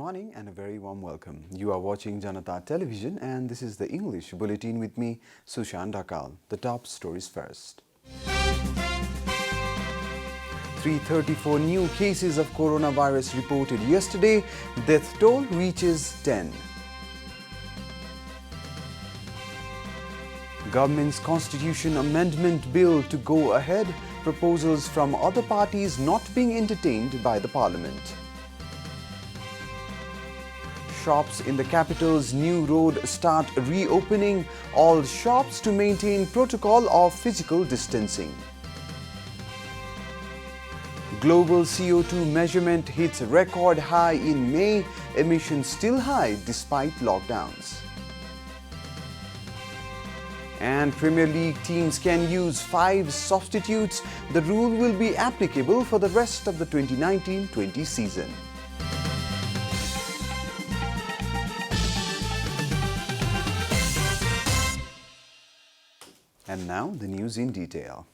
morning and a very warm welcome. You are watching JanataTelevision and this is the English Bulletin with me, Sushan Dakal. The top stories first. 334 new cases of coronavirus reported yesterday. Death toll reaches 10. Government's Constitution Amendment Bill to go ahead. Proposals from other parties not being entertained by the Parliament. Shops in the capital's new road start reopening. All shops to maintain protocol of physical distancing. Global CO2 measurement hits record high in May. Emissions still high despite lockdowns. And Premier League teams can use 5 substitutes. The rule will be applicable for the rest of the 2019-20 season. And now the news in detail.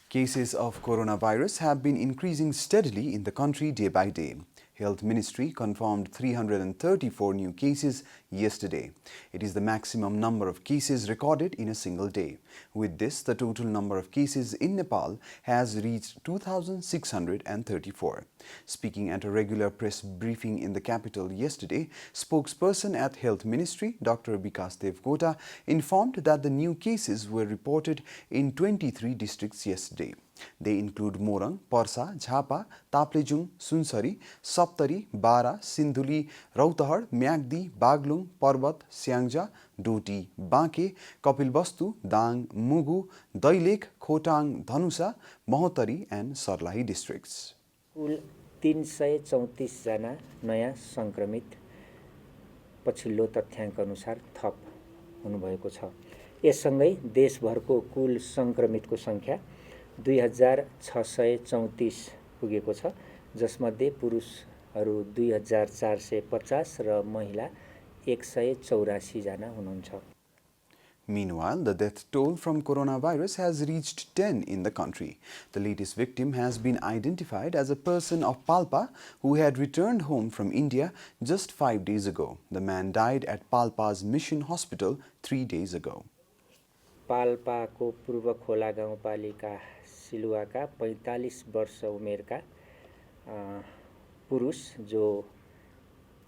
Cases of coronavirus have been increasing steadily in the country day by day. Health Ministry confirmed 334 new cases yesterday. It is the maximum number of cases recorded in a single day. With this, the total number of cases in Nepal has reached 2,634. Speaking at a regular press briefing in the capital yesterday, spokesperson at Health Ministry, Dr. Vikas Devkota, informed that the new cases were reported in 23 districts yesterday. They include Morang, Parsa, Jhapa, Taplejung, Sunsari, Saptari, Bara, Sindhuli, Rautahar, Myagdi, Baglung, Parbat, Siangja, Doti, Banke, Kapilvastu, Dang, Mugu, Dailek, Khotang, Dhanusa, Mahotari and Sarlahi districts. कुल 334 जना नयाँ संक्रमित पछिल्लो तथ्याङ्क अनुसार थप हुनुभएको छ। यससँगै देशभरको कुल संक्रमितको संख्या 2634 पुगेको छ, जसमध्ये पुरुषहरू 2450 र महिला 184 जना हुनुहुन्छ। Meanwhile, the death toll from coronavirus has reached 10 in the country. The latest victim has been identified as a person of Palpa who had returned home from India just 5 days ago. The man died at Palpa's Mission Hospital 3 days ago. पाल्पाको पूर्व खोला गाउँपालिका सिलुवाका 45 वर्ष उमेरका पुरुष जो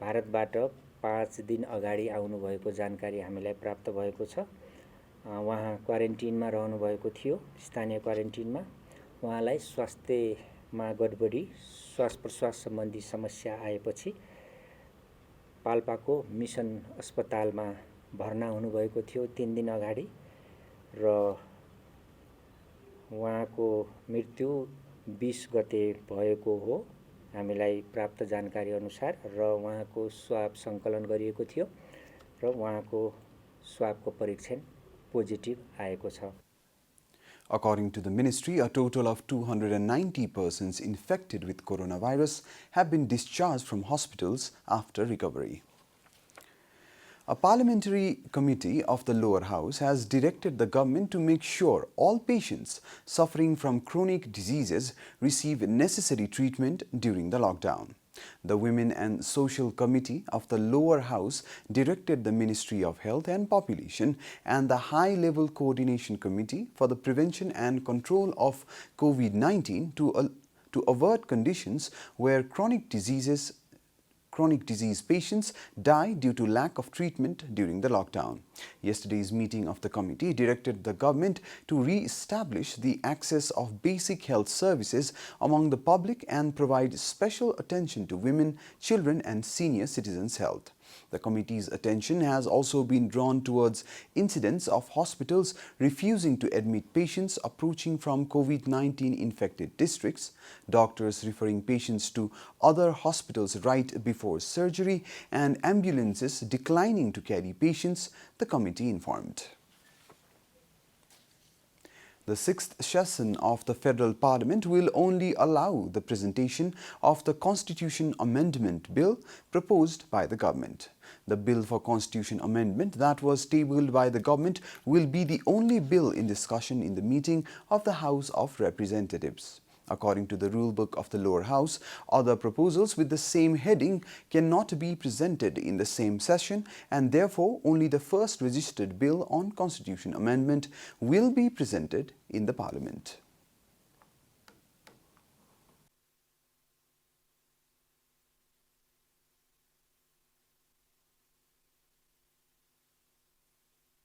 भारतबाट 5 दिन अगाडि आउनु भएको जानकारी हामीलाई प्राप्त भएको छ। उहाँ क्वारेन्टिनमा रहनु भएको थियो, स्थानीय क्वारेन्टिनमा। उहाँलाई स्वास्थ्यमा गडबडी, श्वास प्रश्वास सम्बन्धी समस्या आएपछि पाल्पाको मिसन अस्पतालमा भर्ना हुनु भएको थियो 3 दिन अगाडि र उहाँको मृत्यु 20 गते भएको हो हामीलाई प्राप्त जानकारी अनुसार र उहाँको स्वाब संकलन गरिएको थियो र उहाँको स्वाबको परीक्षण पोजिटिभ आएको छ। According to the ministry, a total of 290 persons infected with coronavirus have been discharged from hospitals after recovery. A parliamentary committee of the lower house has directed the government to make sure all patients suffering from chronic diseases receive necessary treatment during the lockdown. The Women and Social Committee of the lower house directed the Ministry of Health and Population and the High-Level Coordination Committee for the Prevention and Control of COVID-19 to avert conditions where chronic disease patients die due to lack of treatment during the lockdown. Yesterday's meeting of the committee directed the government to re-establish the access of basic health services among the public and provide special attention to women, children and senior citizens' health. The committee's attention has also been drawn towards incidents of hospitals refusing to admit patients approaching from COVID-19 infected districts, doctors referring patients to other hospitals right before surgery, and ambulances declining to carry patients, the committee informed. The 6th session of the Federal Parliament will only allow the presentation of the Constitution Amendment Bill proposed by the government. The Bill for Constitution Amendment that was tabled by the government will be the only bill in discussion in the meeting of the House of Representatives. According to the rulebook of the lower house, other proposals with the same heading cannot be presented in the same session, and therefore only the first registered bill on constitution amendment will be presented in the parliament.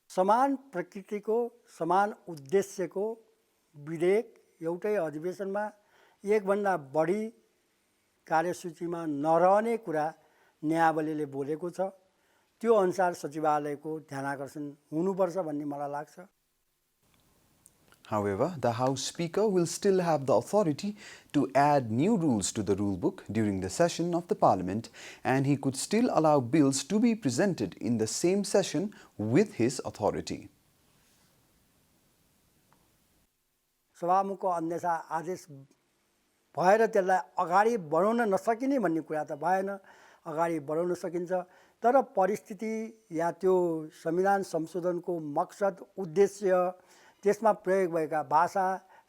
समान प्रकृतिको समान उद्देश्यको विधेयक एउटै अधिवेशनमा एकभन्दा बढी कार्यसूचीमा नरहने कुरा न्यायावलीले बोलेको छ। त्यो अनुसार सचिवालयको ध्यानाकर्षण हुनुपर्छ भन्ने मलाई लाग्छ। However, the House Speaker will still have the authority to add new rules to the rulebook during the session of the Parliament, and he could still allow bills to be presented in the same session with his authority. सभामुखको अन्यथा आदेश भएर त्यसलाई अगाडि बढाउन नसकिने भन्ने कुरा त भएन। अगाडि बढाउन सकिन्छ, तर परिस्थिति या त्यो संविधान संशोधनको मकसद उद्देश्य त्यसमा प्रयोग भएका भाषा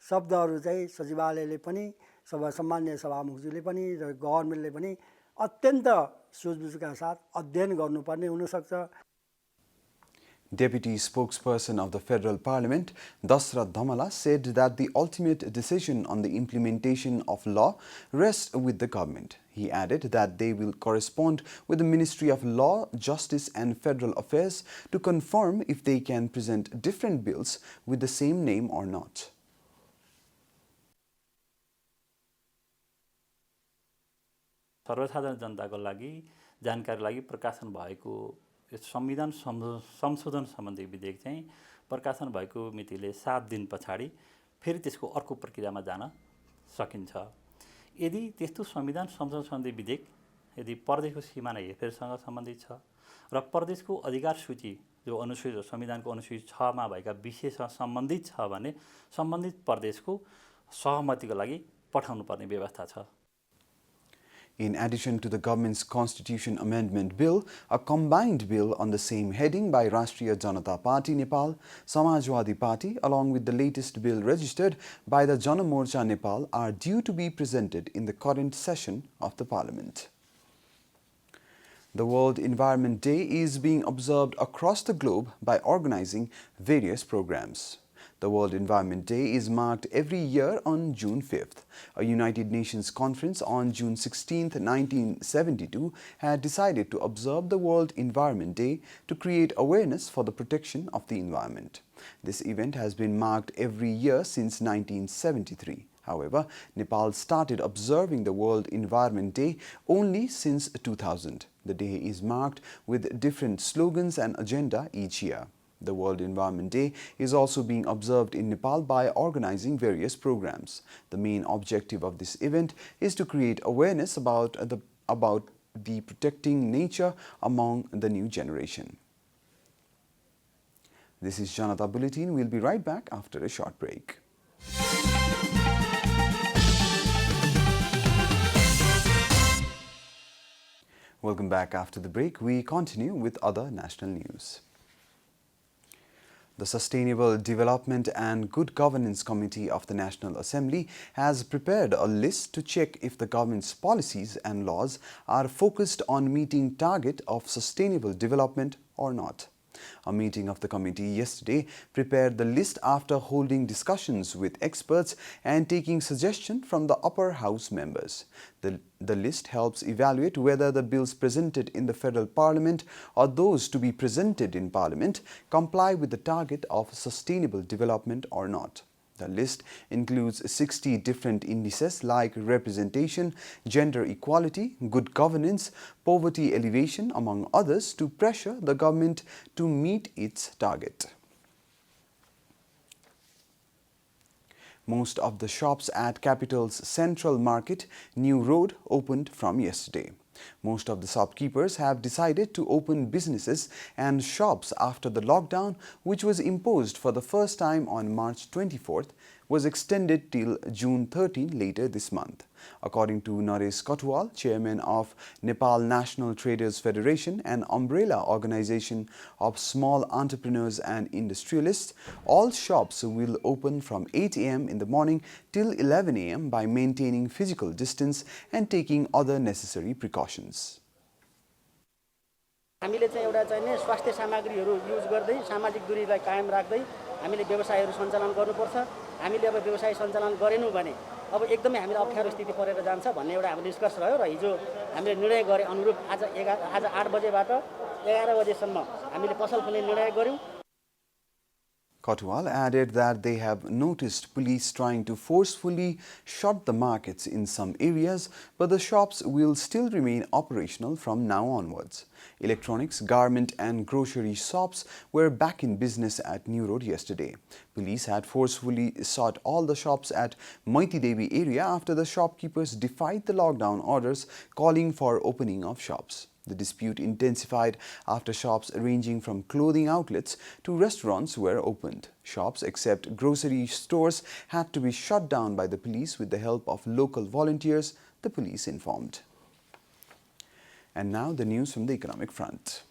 शब्दहरू चाहिँ सचिवालयले पनि सम्मान्य सभामुखज्यूले पनि र गभर्नमेन्टले पनि अत्यन्त सोचबुझका साथ अध्ययन गर्नुपर्ने हुनसक्छ। Deputy spokesperson of the Federal Parliament, Dasra Dhamala, said that the ultimate decision on the implementation of law rests with the government. He added that they will correspond with the Ministry of Law, Justice and Federal Affairs to confirm if they can present different bills with the same name or not. सर्वसाधारण जनताको लागि जानकारी लागि प्रकाशन भएको संविधान संशोधन सम्बन्धी विधेयक चाहिँ प्रकाशन भएको मितिले 7 दिन पछाडि फेरि त्यसको अर्को प्रक्रियामा जान सकिन्छ। यदि त्यस्तो संविधान संशोधन सम्बन्धी विधेयक यदि प्रदेशको सीमाना हेरफेरसँग सम्बन्धित छ र प्रदेशको अधिकार सूची जो अनुसूची संविधानको अनुसूची 6 मा भएका विषयसँग सम्बन्धित छ भने सम्बन्धित प्रदेशको सहमतिको लागि पठाउनु पर्ने व्यवस्था छ। In addition to the government's Constitution Amendment Bill, a combined bill on the same heading by Rashtriya Janata Party Nepal, Samajwadi Party, along with the latest bill registered by the Jana Morcha Nepal, are due to be presented in the current session of the Parliament. The World Environment Day is being observed across the globe by organizing various programs. The World Environment Day is marked every year on June 5th. A United Nations conference on June 16, 1972 had decided to observe the World Environment Day to create awareness for the protection of the environment. This event has been marked every year since 1973. However, Nepal started observing the World Environment Day only since 2000. The day is marked with different slogans and agenda each year. The World Environment Day is also being observed in Nepal by organizing various programs. The main objective of this event is to create awareness about the protecting nature among the new generation. This is Janata Bulletin. We'll be right back after a short break. Welcome back after the break. We continue with other national news. The Sustainable Development and Good Governance Committee of the National Assembly has prepared a list to check if the government's policies and laws are focused on meeting target of sustainable development or not. A meeting of the committee yesterday prepared the list after holding discussions with experts and taking suggestions from the upper house members. The list helps evaluate whether the bills presented in the federal parliament or those to be presented in parliament comply with the target of sustainable development or not. The list includes 60 different indices like representation, gender equality, good governance, poverty alleviation, among others, to pressure the government to meet its target. Most of the shops at Capital's Central Market, New Road, opened from yesterday. Most of the shopkeepers have decided to open businesses and shops after the lockdown, which was imposed for the first time on March 24th, was extended till June 13 later this month. According to Naresh Katwal, chairman of Nepal National Traders Federation, an umbrella organization of small entrepreneurs and industrialists, all shops will open from 8 a.m. in the morning till 11 a.m. by maintaining physical distance and taking other necessary precautions. हामीले चाहिँ एउटा चाहिँ नि स्वास्थ्य सामग्रीहरू use गर्दै सामाजिक दूरीलाई कायम राख्दै हामीले व्यवसायहरू सञ्चालन गर्नुपर्छ। हामीले अब व्यवसाय सञ्चालन गरेनौं भने अब एकदमै हामीले अप्ठ्यारो स्थिति परेर जान्छ भन्ने एउटा हाम्रो निष्कर्ष रह्यो र हिजो हामीले निर्णय गरे अनुरूप आज 8 बजेबाट 11 बजेसम्म हामीले पसल खोल्ने निर्णय गर्यौं। Katwal added that they have noticed police trying to forcefully shut the markets in some areas, but the shops will still remain operational from now onwards. Electronics, garment and grocery shops were back in business at New Road yesterday. Police had forcefully shut all the shops at Maiti Devi area after the shopkeepers defied the lockdown orders calling for opening of shops. The dispute intensified after shops ranging from clothing outlets to restaurants were opened. Shops except grocery stores had to be shut down by the police with the help of local volunteers, the police informed. And now the news from the economic front.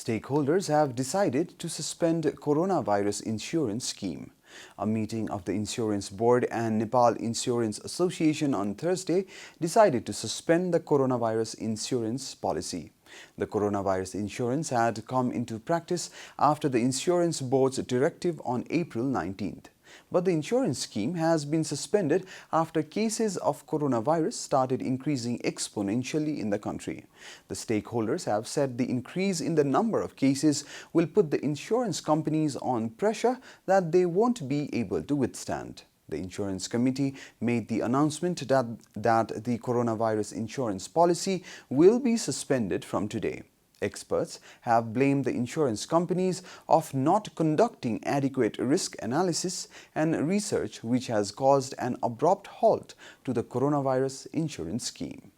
Stakeholders have decided to suspend coronavirus insurance scheme. A meeting of the Insurance Board and Nepal Insurance Association on Thursday decided to suspend the coronavirus insurance policy. The coronavirus insurance had come into practice after the Insurance Board's directive on April 19th. But the insurance scheme has been suspended after cases of coronavirus started increasing exponentially in the country. The stakeholders have said the increase in the number of cases will put the insurance companies on pressure that they won't be able to withstand. The insurance committee made the announcement that the coronavirus insurance policy will be suspended from today. Experts have blamed the insurance companies of not conducting adequate risk analysis and research, which has caused an abrupt halt to the coronavirus insurance scheme.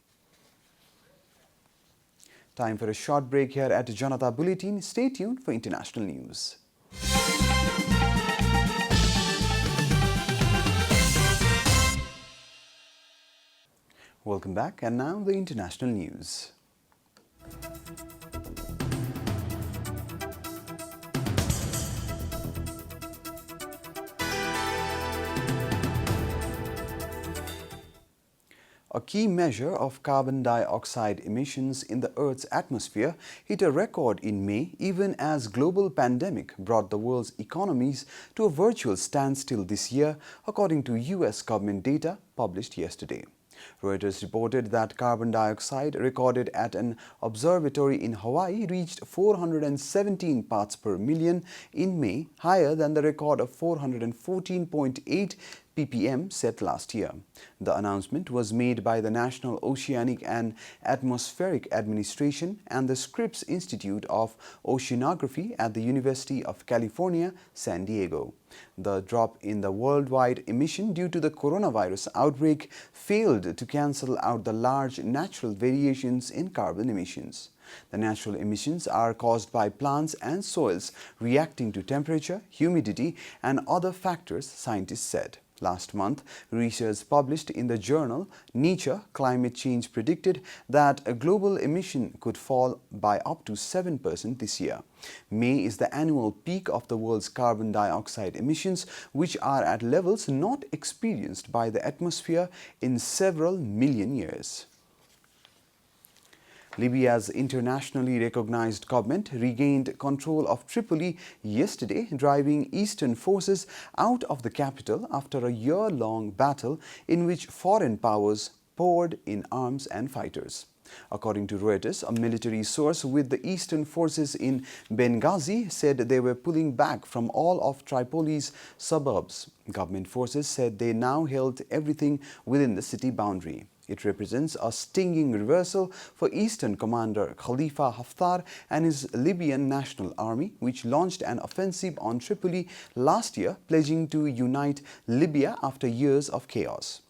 Time for a short break here at Janata Bulletin. Stay tuned for international news. Welcome back, and now the international news. A key measure of carbon dioxide emissions in the Earth's atmosphere hit a record in May, even as global pandemic brought the world's economies to a virtual standstill this year, according to US government data published yesterday. Reuters reported that carbon dioxide recorded at an observatory in Hawaii reached 417 parts per million in May, higher than the record of 414.8 ppm set last year. The announcement was made by the National Oceanic and Atmospheric Administration and the Scripps Institute of Oceanography at the University of California, San Diego. The drop in the worldwide emission due to the coronavirus outbreak failed to cancel out the large natural variations in carbon emissions. The natural emissions are caused by plants and soils reacting to temperature, humidity, and other factors, scientists said. Last month, research published in the journal Nature Climate Change predicted that a global emission could fall by up to 7% this year. May is the annual peak of the world's carbon dioxide emissions, which are at levels not experienced by the atmosphere in several million years. Libya's internationally recognized government regained control of Tripoli yesterday, driving eastern forces out of the capital after a year-long battle in which foreign powers poured in arms and fighters. According to Reuters, a military source with the eastern forces in Benghazi said they were pulling back from all of Tripoli's suburbs. Government forces said they now held everything within the city boundary. It represents a stinging reversal for Eastern Commander Khalifa Haftar and his Libyan National Army, which launched an offensive on Tripoli last year, pledging to unite Libya after years of chaos.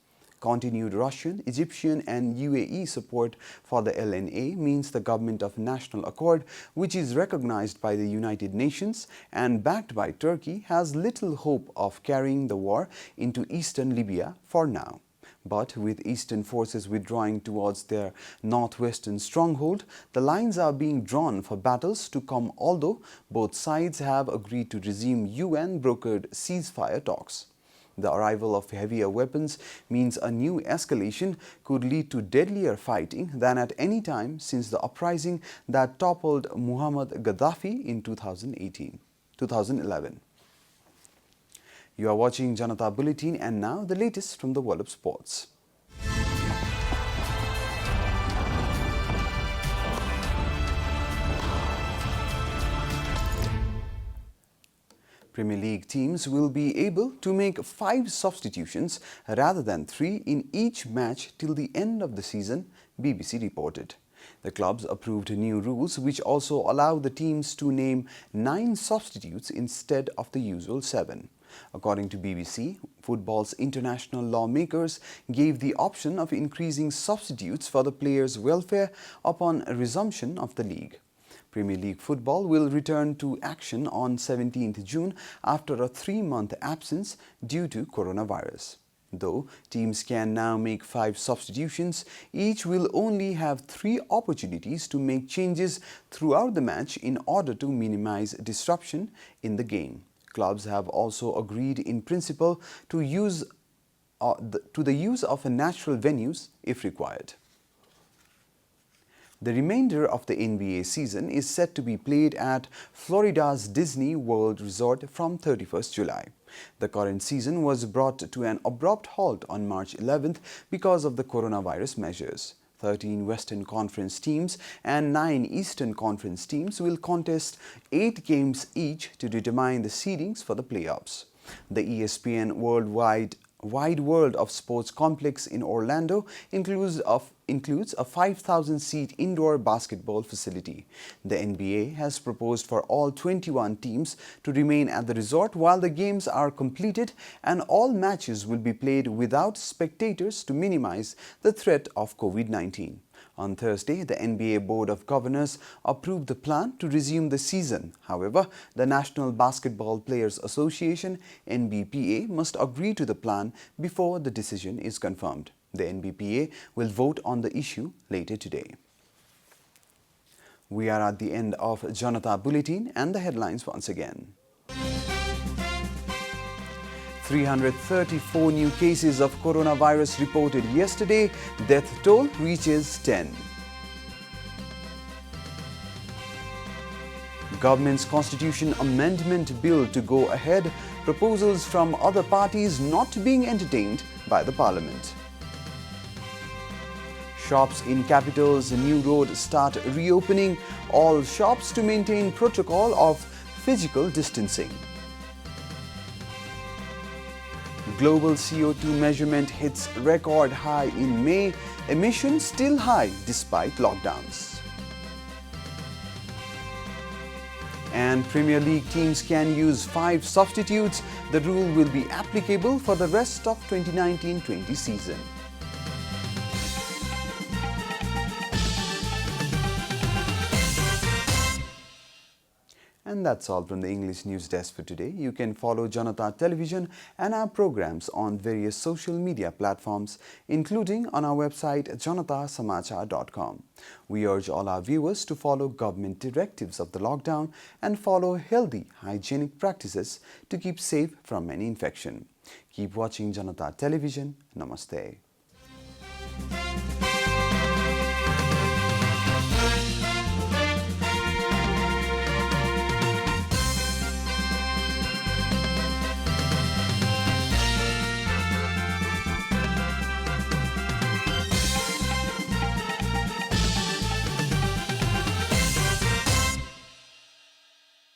Continued Russian, Egyptian and UAE support for the LNA means the Government of National Accord, which is recognized by the United Nations and backed by Turkey, has little hope of carrying the war into eastern Libya for now. But with eastern forces withdrawing towards their northwestern stronghold, the lines are being drawn for battles to come, although both sides have agreed to resume UN-brokered ceasefire talks. The arrival of heavier weapons means a new escalation could lead to deadlier fighting than at any time since the uprising that toppled Muammar Gaddafi in 2011. You are watching Janata Bulletin, and now the latest from the world of sports. Premier League teams will be able to make 5 substitutions rather than 3 in each match till the end of the season, BBC reported. The clubs approved new rules which also allow the teams to name 9 substitutes instead of the usual 7. According to BBC, football's international lawmakers gave the option of increasing substitutes for the players' welfare upon resumption of the league. Premier League football will return to action on 17th June after a 3-month absence due to coronavirus. Though teams can now make 5 substitutions, each will only have 3 opportunities to make changes throughout the match in order to minimize disruption in the game. Clubs have also agreed in principle to the use of natural venues if required. The remainder of the NBA season is set to be played at Florida's Disney World Resort from 31st July. The current season was brought to an abrupt halt on March 11th because of the coronavirus measures. 13 Western Conference teams and 9 Eastern Conference teams will contest 8 games each to determine the seedings for the playoffs. The ESPN Wide World of Sports complex in Orlando includes a 5,000-seat indoor basketball facility. The NBA has proposed for all 21 teams to remain at the resort while the games are completed, and all matches will be played without spectators to minimize the threat of COVID-19. On Thursday, the NBA Board of Governors approved the plan to resume the season. However, the National Basketball Players Association (NBPA) must agree to the plan before the decision is confirmed. The NBPA will vote on the issue later today. We are at the end of Janata Bulletin, and the headlines once again. 334 new cases of coronavirus reported yesterday. Death toll reaches 10. Government's Constitution Amendment Bill to go ahead. Proposals from other parties not being entertained by the Parliament. Shops in capitals, New Road start reopening. All shops to maintain protocol of physical distancing. Global CO2 measurement hits record high in May. Emissions still high despite lockdowns. And Premier League teams can use 5 substitutes. The rule will be applicable for the rest of 2019-20 season. And that's all from the English News Desk for today. You can follow Janata Television and our programs on various social media platforms, including on our website janatasamachar.com. We urge all our viewers to follow government directives of the lockdown and follow healthy, hygienic practices to keep safe from any infection. Keep watching Janata Television. Namaste.